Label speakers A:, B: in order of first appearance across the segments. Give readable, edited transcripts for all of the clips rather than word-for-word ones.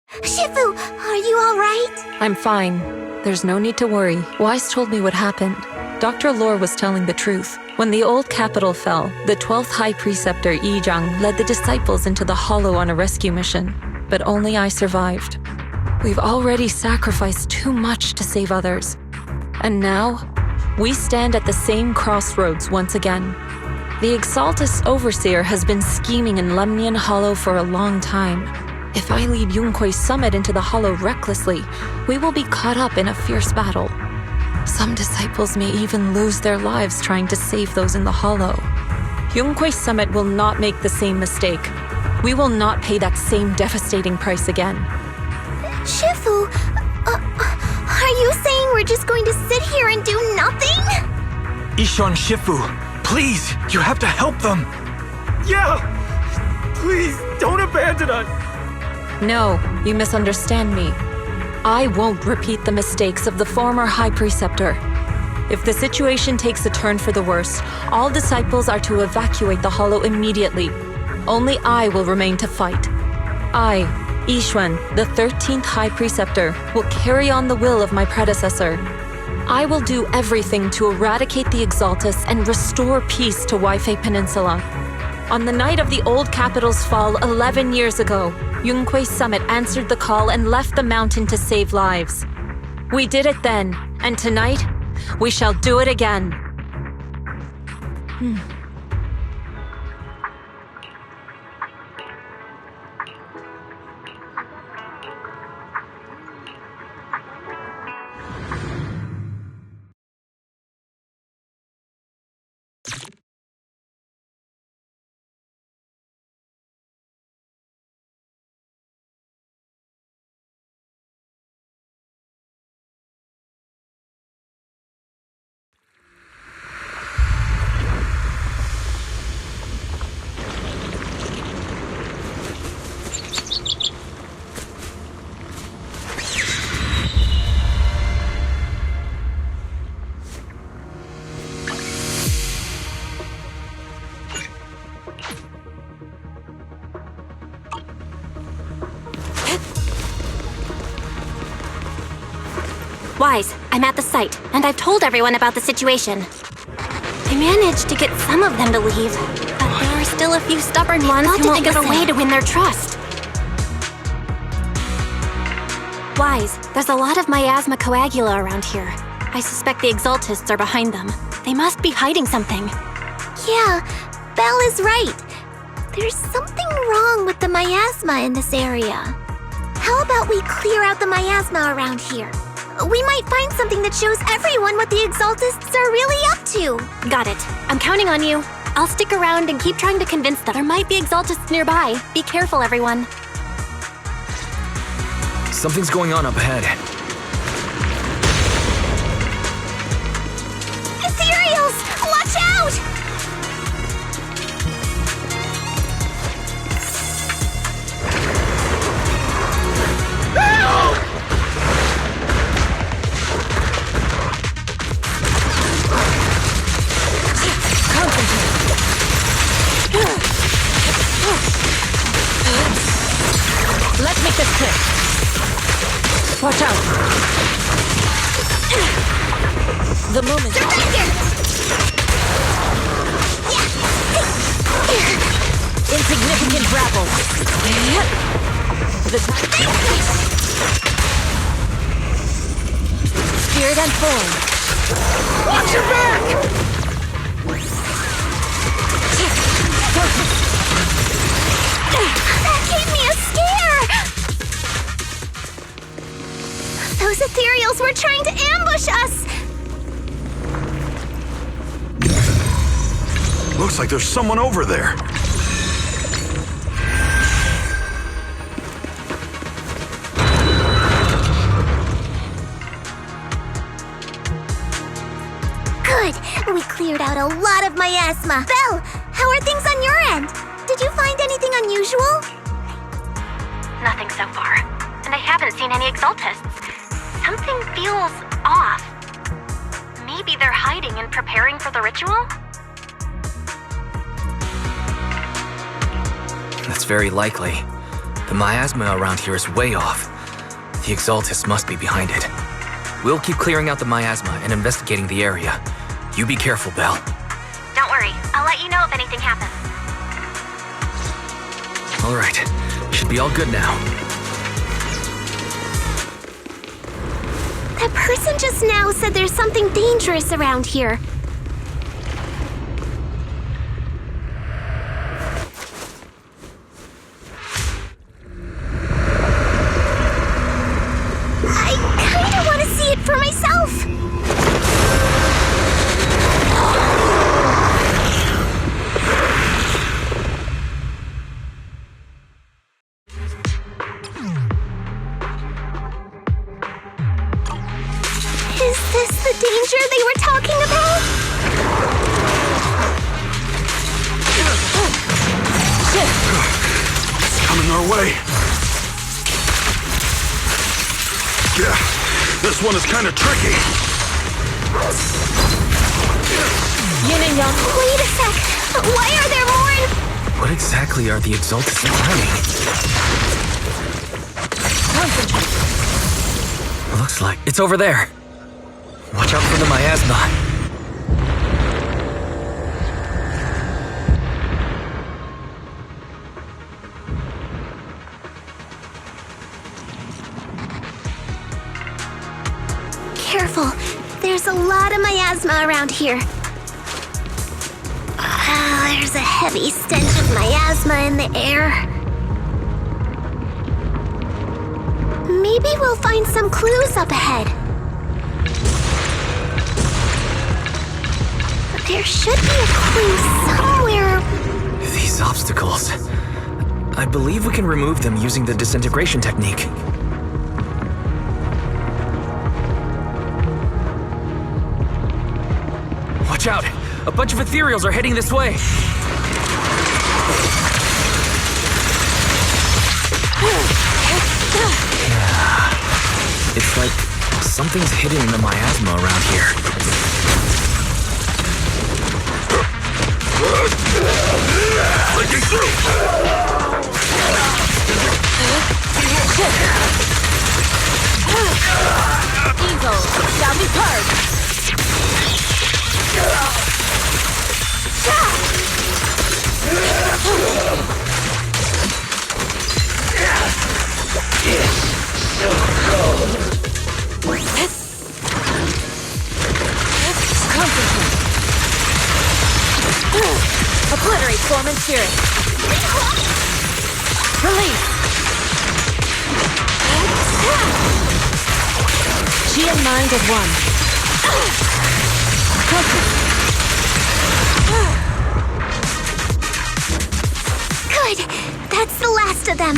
A: Shifu, are you alright?
B: I'm fine. There's no need to worry. Wise told me what happened. Dr. Lore was telling the truth. When the old capital fell, the 12th High Preceptor Yi Zhang led the disciples into the Hollow on a rescue mission. But only I survived. We've already sacrificed too much to save others. And now, we stand at the same crossroads once again. The Exaltus Overseer has been scheming in Lemnian Hollow for a long time. If I lead Yunkui's summit into the Hollow recklessly, we will be caught up in a fierce battle. Some disciples may even lose their lives trying to save those in the Hollow. Yunkui's summit will not make the same mistake. We will not pay that same devastating price again.
A: Shifu, are you saying we're just going to sit here and do nothing?
C: Ishan Shifu, please, you have to help them. Yeah! Please, don't abandon us.
B: No, you misunderstand me. I won't repeat the mistakes of the former High Preceptor. If the situation takes a turn for the worse, all disciples are to evacuate the Hollow immediately. Only I will remain to fight. I, Yixuan, the 13th High Preceptor, will carry on the will of my predecessor. I will do everything to eradicate the Exaltus and restore peace to Waifei Peninsula. On the night of the old capital's fall 11 years ago, Yunkui's summit answered the call and left the mountain to save lives. We did it then, and tonight, we shall do it again.
D: Wise, I'm at the site, and I've told everyone about the situation. I managed to get some of them to leave, but there are still a few stubborn ones who won't give a way to win their trust. Wise, there's a lot of miasma coagula around here. I suspect the Exaltists are behind them. They must be hiding something.
A: Yeah, Belle is right. There's something wrong with the miasma in this area. How about we clear out the miasma around here? We might find something that shows everyone what the Exaltists are really up to.
D: Got it. I'm counting on you. I'll stick around and keep trying to convince them there might be Exaltists nearby. Be careful, everyone.
C: Something's going on up ahead.
A: Ethereals! Watch out!
B: Let's make this quick. Watch out. The moment. Insignificant grapple. The Spirit and form.
C: Watch your back!
A: That gave me a scare! Those ethereals were trying to ambush us!
C: Looks like there's someone over there.
A: Good! We cleared out a lot of miasma. Belle, how are things on your end? Did you find anything unusual?
D: Nothing so far. And I haven't seen any Exaltists. Something feels off. Maybe they're hiding and preparing for the ritual?
C: That's very likely.
E: The miasma around here is way off. The Exaltus must be behind it. We'll keep clearing out the miasma and investigating the area. You be careful, Belle.
D: Don't worry, I'll let you know if anything happens.
E: All right, should be all good now.
A: That person just now said there's something dangerous around here. I kinda want to see it for myself. Is this the danger they were talking about?
F: It's coming our way. Yeah, this one is kind of tricky.
B: Yin and yang.
A: Wait a sec. Why are there more in...
E: What exactly are the Exaltus planning?
B: Concentrate.
E: Looks like it's over there. Watch out for the miasma.
A: Careful. There's a lot of miasma around here. There's a heavy stench of miasma in the air. Maybe we'll find some clues up ahead. There should be a clue somewhere.
E: These obstacles. I believe we can remove them using the disintegration technique. Watch out! A bunch of ethereals are heading this way! Yeah. It's like something's hidden in the miasma around here.
F: Breaking through!
B: Eagle, shall be purged. Concentrate. Obliterate form and spirit. Release. Chi and mind as one. Focus.
A: Good. That's the last of them.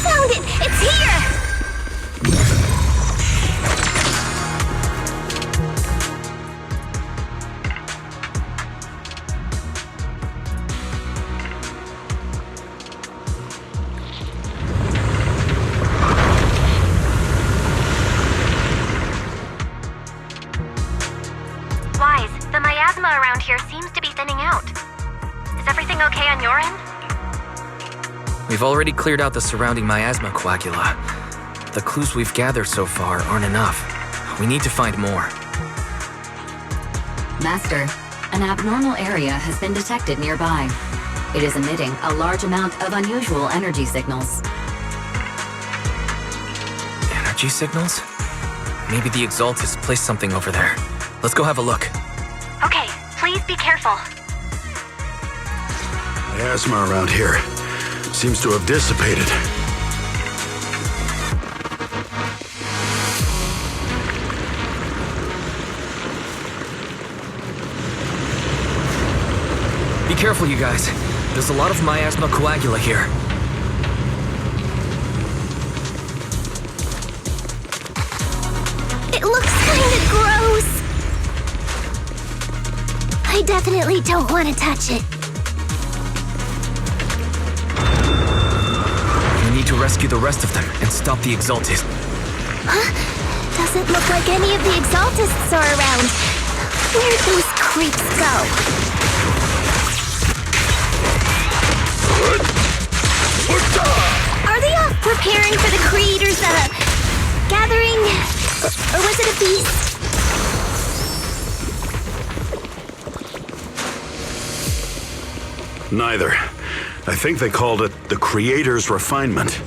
A: Found it. It's here.
D: Wise, the miasma around here seems to be thinning out. Is everything okay on your end?
E: We've already cleared out the surrounding miasma coagula. The clues we've gathered so far aren't enough. We need to find more.
G: Master, an abnormal area has been detected nearby. It is emitting a large amount of unusual energy signals.
E: Energy signals? Maybe the Exaltus placed something over there. Let's go have a look.
D: Okay, please be careful.
F: Miasma around here seems to have dissipated.
E: Be careful, you guys. There's a lot of miasma coagula here.
A: It looks kind of gross. I definitely don't want to touch it.
E: We need to rescue the rest of them and stop the Exaltus.
A: Huh? Doesn't look like any of the Exaltists are around. Where'd those creeps go? Are they off preparing for the Creator's, gathering? Or was it a feast?
F: Neither. I think they called it the Creator's Refinement.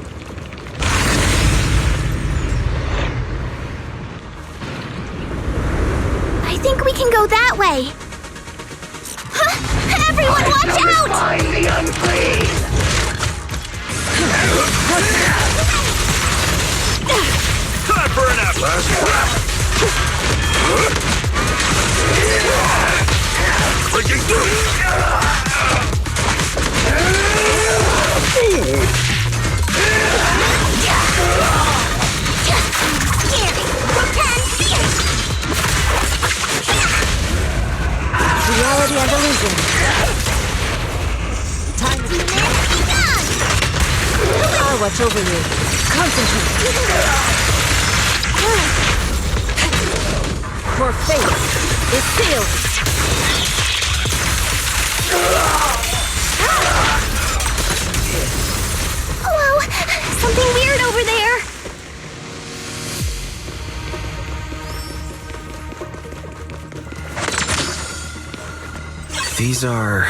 A: I think we can go that way. Huh? Everyone, watch out!
H: Find the unclean!
F: Time for an apple! Breaking through!
A: Reality and illusion. Time to begun!
B: I'll watch over you. Concentrate. Your fate is sealed.
A: Whoa! Something weird over there!
E: These are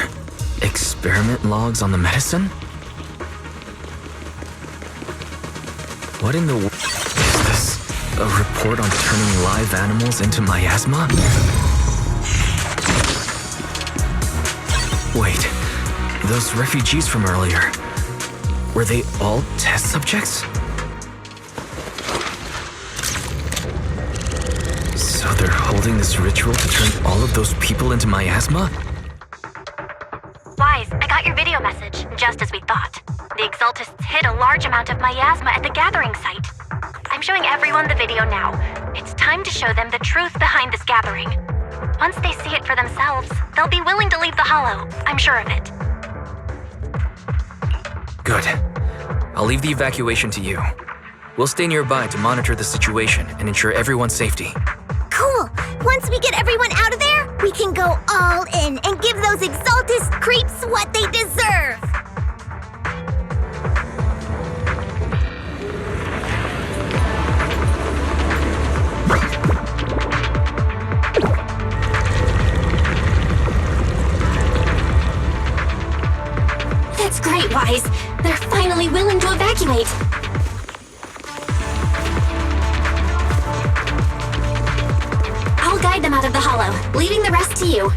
E: experiment logs on the medicine? What in the world is this? A report on turning live animals into miasma? Wait, those refugees from earlier, were they all test subjects? So they're holding this ritual to turn all of those people into miasma?
D: Wise, I got your video message, just as we thought. The Exaltists hid a large amount of miasma at the gathering site. I'm showing everyone the video now. It's time to show them the truth behind this gathering. Once they see it for themselves, they'll be willing to leave the Hollow. I'm sure of it.
E: Good. I'll leave the evacuation to you. We'll stay nearby to monitor the situation and ensure everyone's safety.
A: Cool! Once we get everyone out of there, we can go all in and give those Exaltist creeps what they deserve!
D: That's great, Wise. They're finally willing to evacuate. I'll guide them out of the Hollow, leaving the rest to you.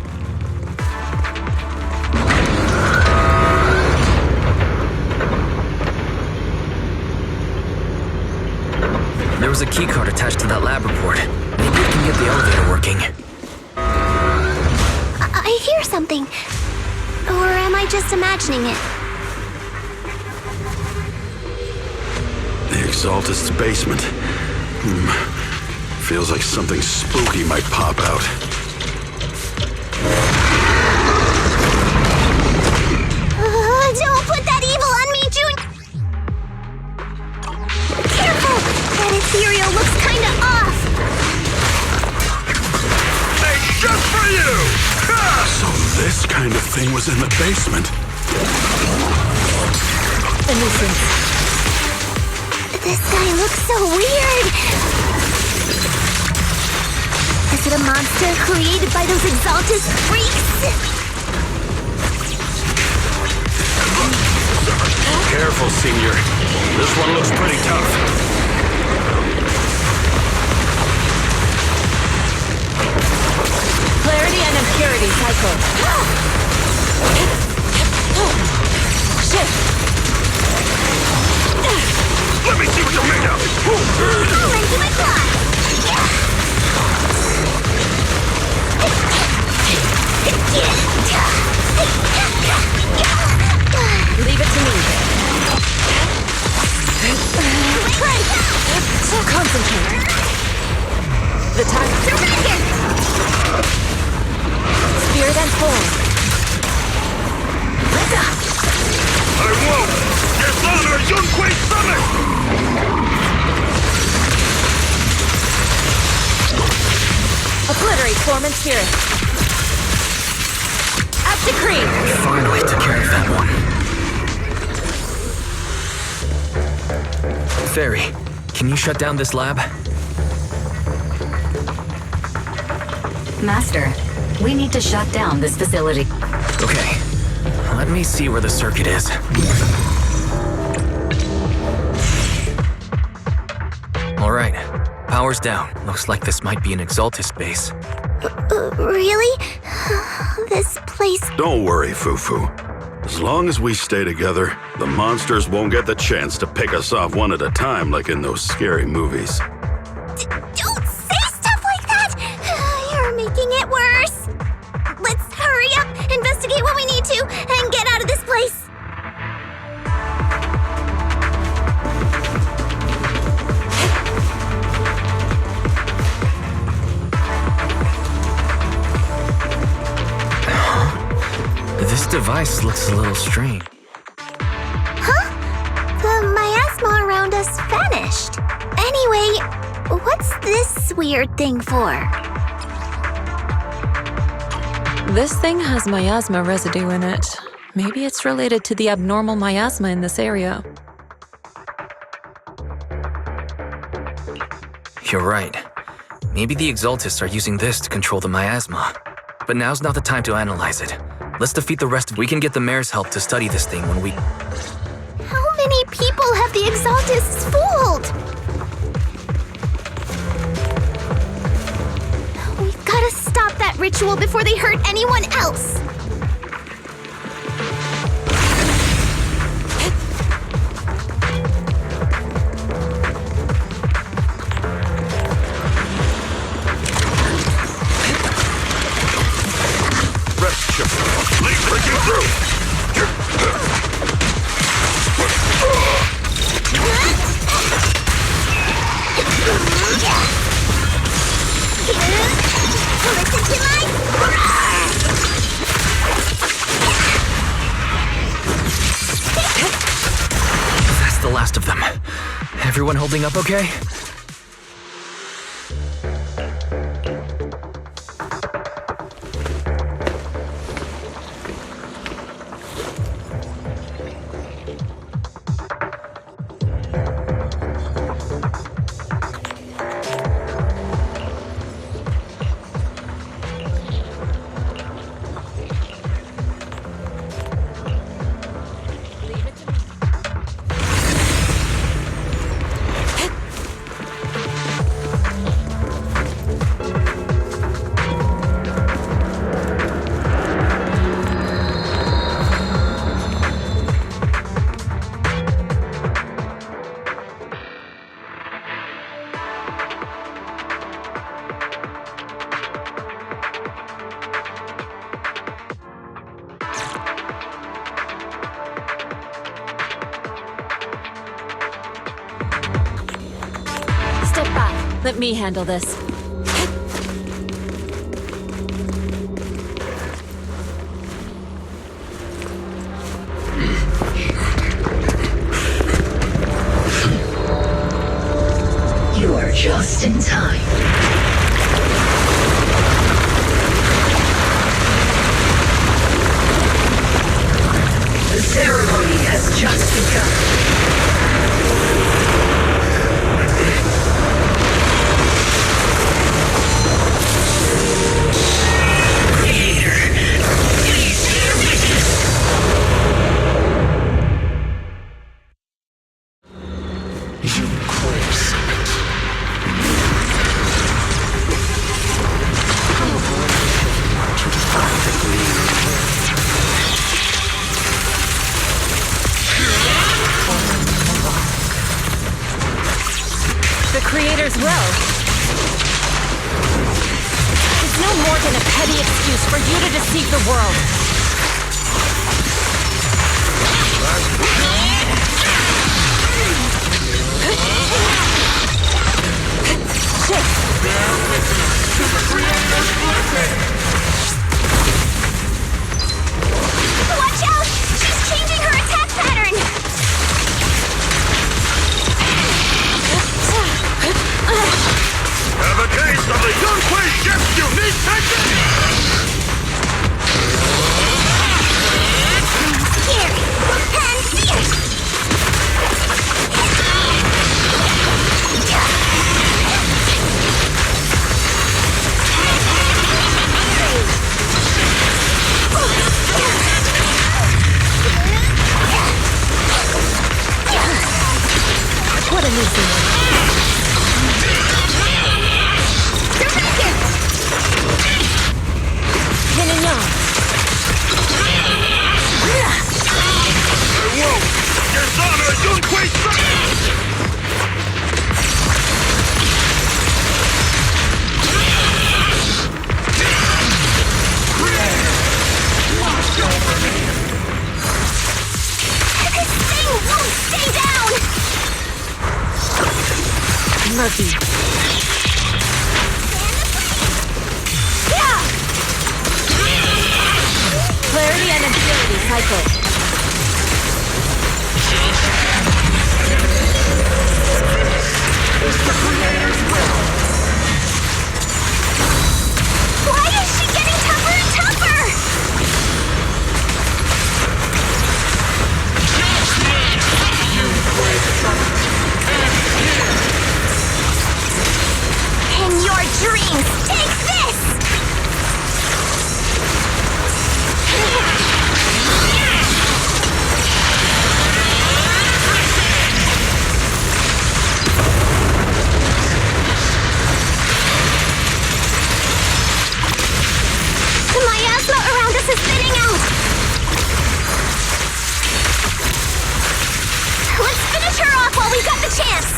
E: There was a keycard attached to that lab report. Maybe we can get the elevator working.
A: I hear something. Or am I just imagining it?
F: The Exaltist's basement. Feels like something spooky might pop out.
A: Don't put that evil on me, June! Careful! That ethereal looks kinda off!
F: Hey, just for you! So this kind of thing was in the basement.
A: This guy looks so weird! Is it a monster created by those Exaltist freaks?
F: Careful, Senior. This one looks pretty tough.
B: Clarity and impurity cycle. Shift.
F: Let me see what you're made of!
A: Into my fly!
B: Leave it to me. Concentrate. The time.
A: Surrender!
B: Spirit and form.
F: I won't! Dishonor Yunque's summit!
B: worry, Foreman's here. Up to creep!
E: Finally took care of that one. Fairy, can you shut down this lab?
G: Master, we need to shut down this facility.
E: Okay, let me see where the circuit is. All right, power's down. Looks like this might be an Exaltus base.
A: Really? This place...
F: Don't worry, Fufu. As long as we stay together, the monsters won't get the chance to pick us off one at a time like in those scary movies.
A: Don't say stuff like that! You're making it worse. Let's hurry up, investigate what we need to, and get out of this place.
E: This device looks a little strange.
A: Huh? The miasma around us vanished. Anyway, what's this weird thing for?
B: This thing has miasma residue in it. Maybe it's related to the abnormal miasma in this area.
E: You're right. Maybe the Exaltists are using this to control the miasma. But now's not the time to analyze it. Let's defeat the rest. We can get the mayor's help to study this thing when we...
A: How many people have the Exaltists fooled? We've got to stop that ritual before they hurt anyone else.
F: Please break it through!
A: Listen to my...
E: That's the last of them. Everyone holding up okay?
B: Step back. Let me handle this.
H: You are just in time. The ceremony has just begun.
B: The Creator's will. It's no more than a petty excuse for you to deceive the world.
A: Watch out! She's changing her attack pattern!
F: Have a taste of the Yunhui Shift Unique
B: need Yin and yang.
A: Stay down!
B: Murphy.
A: Yeah!
B: Clarity and impurity cycle.
A: Why is she getting tougher and tougher? In your dreams, take this! The miasma around us is thinning out! Let's finish her off while we've got the chance!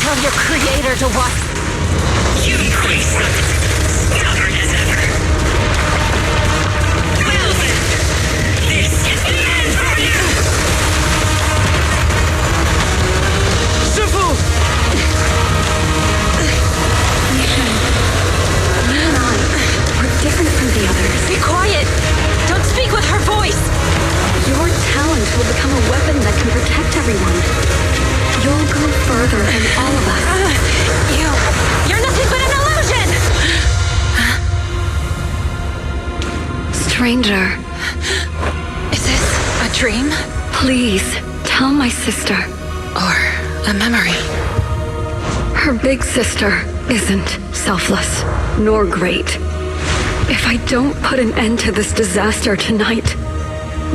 B: Tell your creator to watch.
H: You crazy. Stubborn as ever. Well then, this is the end for you!
C: Shifu!
G: You and I, we're different from the others.
B: Be quiet! Don't speak with her voice!
G: Your talent will become a weapon that can protect everyone. You'll go further than all of us.
B: You're nothing but an illusion!
G: Stranger,
B: Is this a dream?
G: please tell my sister.
B: Or a memory?
G: Her big sister isn't selfless, nor great. If I don't put an end to this disaster tonight,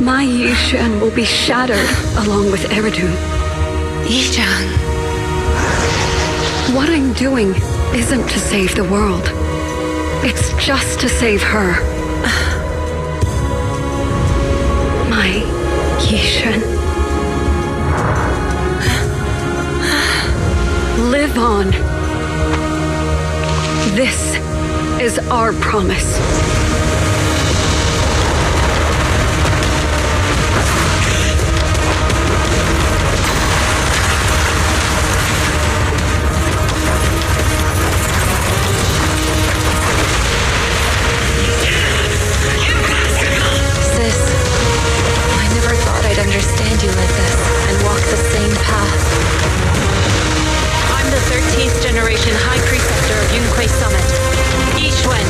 G: my Yishan will be shattered along with Eridu.
B: Yijang.
G: What I'm doing isn't to save the world. It's just to save her. My Yishan. Live on. This is our promise.
B: Sis, I never thought I'd understand you like this and walk the same path. I'm the 13th generation High Preceptor of Yunquei Summit, Yixuan.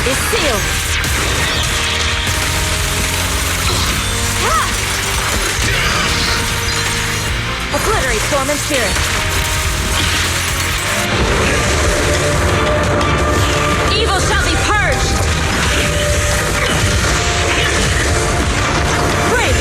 B: is sealed. Obliterate storm and spirit. Evil shall be purged. Break.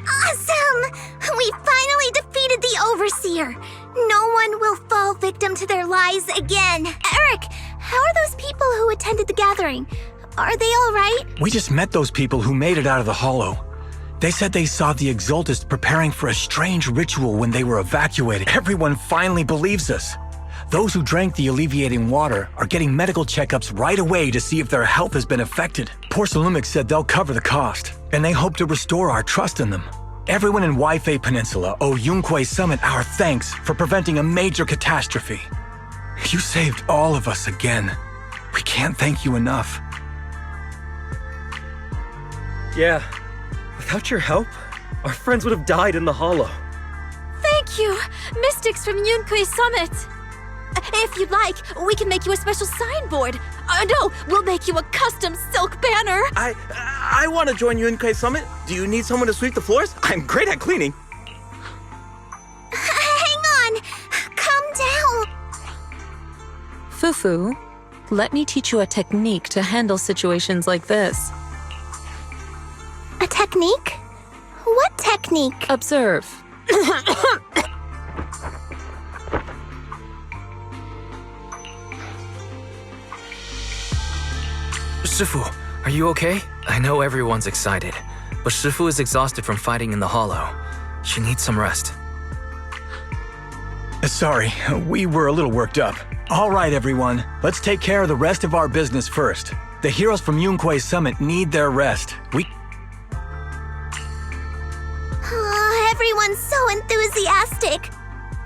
A: Awesome! We finally defeated the Overseer. No one will fall victim to their lies again. Eric, how are those people who attended the gathering? Are they all right?
C: We just met those people who made it out of the hollow. They said they saw the Exaltists preparing for a strange ritual when they were evacuated. Everyone finally believes us. Those who drank the alleviating water are getting medical checkups right away to see if their health has been affected. Porcelumix said they'll cover the cost, and they hope to restore our trust in them. Everyone in Waifei Peninsula owe Yunque Summit our thanks for preventing a major catastrophe. You saved all of us again. We can't thank you enough.
I: Yeah. Without your help, our friends would have died in the hollow.
A: Thank you, Mystics from Yunque Summit. If you'd like, we can make you a special signboard. No, we'll make you a custom silk banner.
I: I want to join Yunque Summit. Do you need someone to sweep the floors? I'm great at cleaning.
A: Hang on. Calm down.
B: Fufu, let me teach you a technique to handle situations like this.
A: A technique? What technique?
B: Observe.
E: Shifu, are you okay? I know everyone's excited, but Shifu is exhausted from fighting in the hollow. She needs some rest.
C: Sorry, we were a little worked up. All right, everyone, let's take care of the rest of our business first. The heroes from Yunque Summit need their rest.
A: Everyone's so enthusiastic.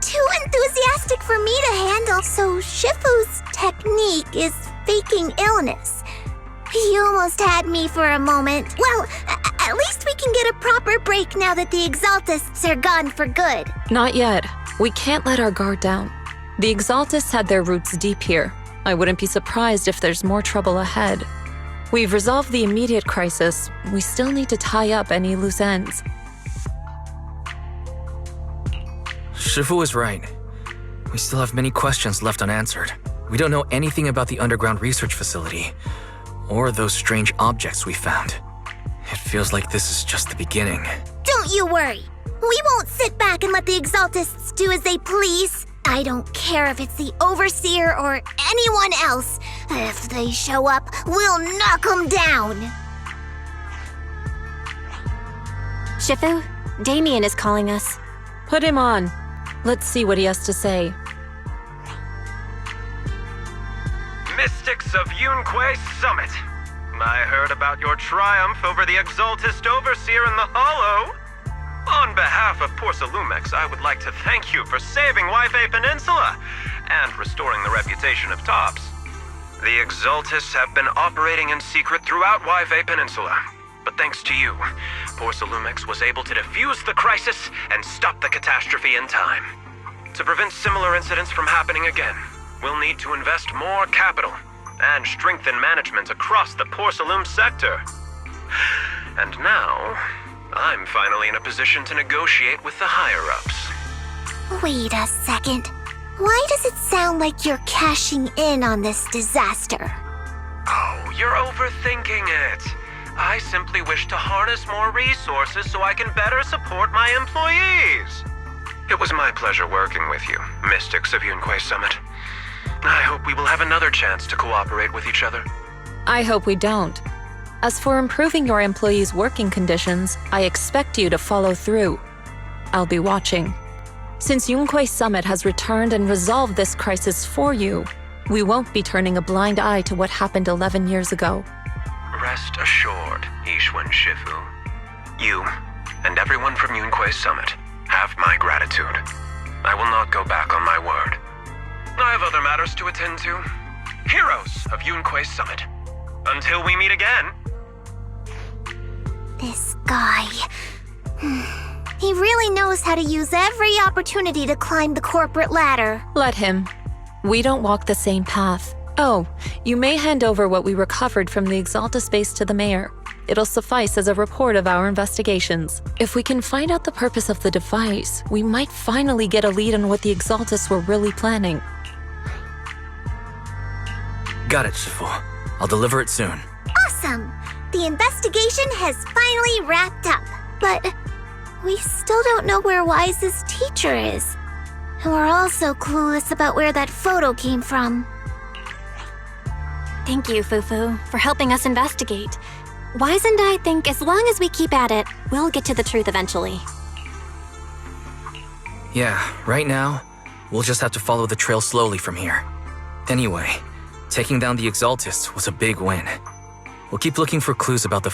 A: Too enthusiastic for me to handle. So Shifu's technique is faking illness. You almost had me for a moment. Well, at least we can get a proper break now that the Exaltists are gone for good.
B: Not yet. We can't let our guard down. The Exaltists had their roots deep here. I wouldn't be surprised if there's more trouble ahead. We've resolved the immediate crisis. We still need to tie up any loose ends.
E: Shifu is right. We still have many questions left unanswered. We don't know anything about the underground research facility, or those strange objects we found. It feels like this is just the beginning.
A: Don't you worry. We won't sit back and let the Exaltists do as they please. I don't care if it's the Overseer or anyone else. If they show up, we'll knock them down.
D: Shifu, Damien is calling us.
B: Put him on. Let's see what he has to say.
J: Mystics of Yunque Summit. I heard about your triumph over the Exaltist Overseer in the Hollow. On behalf of Porcelumix, I would like to thank you for saving Waifei Peninsula and restoring the reputation of Tops. The Exaltists have been operating in secret throughout Waifei Peninsula, but thanks to you, Porcelumix was able to defuse the crisis and stop the catastrophe in time. To prevent similar incidents from happening again, we'll need to invest more capital and strengthen management across the Porcelum sector. And now, I'm finally in a position to negotiate with the higher-ups.
A: Wait a second. Why does it sound like you're cashing in on this disaster?
J: Oh, you're overthinking it. I simply wish to harness more resources so I can better support my employees. It was my pleasure working with you, Mystics of Yunquei Summit. I hope we will have another chance to cooperate with each other.
B: I hope we don't. As for improving your employees' working conditions, I expect you to follow through. I'll be watching. Since Yunquei Summit has returned and resolved this crisis for you, we won't be turning a blind eye to what happened 11 years ago.
J: Rest assured, Ishwen Shifu. You, and everyone from Yunquei Summit, have my gratitude. I will not go back on my word. I have other matters to attend to. Heroes of Yunquei Summit. Until we meet again.
A: This guy... He really knows how to use every opportunity to climb the corporate ladder.
B: Let him. We don't walk the same path. Oh, you may hand over what we recovered from the Exaltus base to the mayor. It'll suffice as a report of our investigations. If we can find out the purpose of the device, we might finally get a lead on what the Exaltus were really planning.
E: Got it, Shifu. I'll deliver it soon.
A: Awesome! The investigation has finally wrapped up. But we still don't know where Wise's teacher is. And we're also clueless about where that photo came from.
D: Thank you, Fufu, for helping us investigate. Wise and I think as long as we keep at it, we'll get to the truth eventually.
E: Yeah, right now, we'll just have to follow the trail slowly from here. Anyway, taking down the Exaltists was a big win. We'll keep looking for clues about the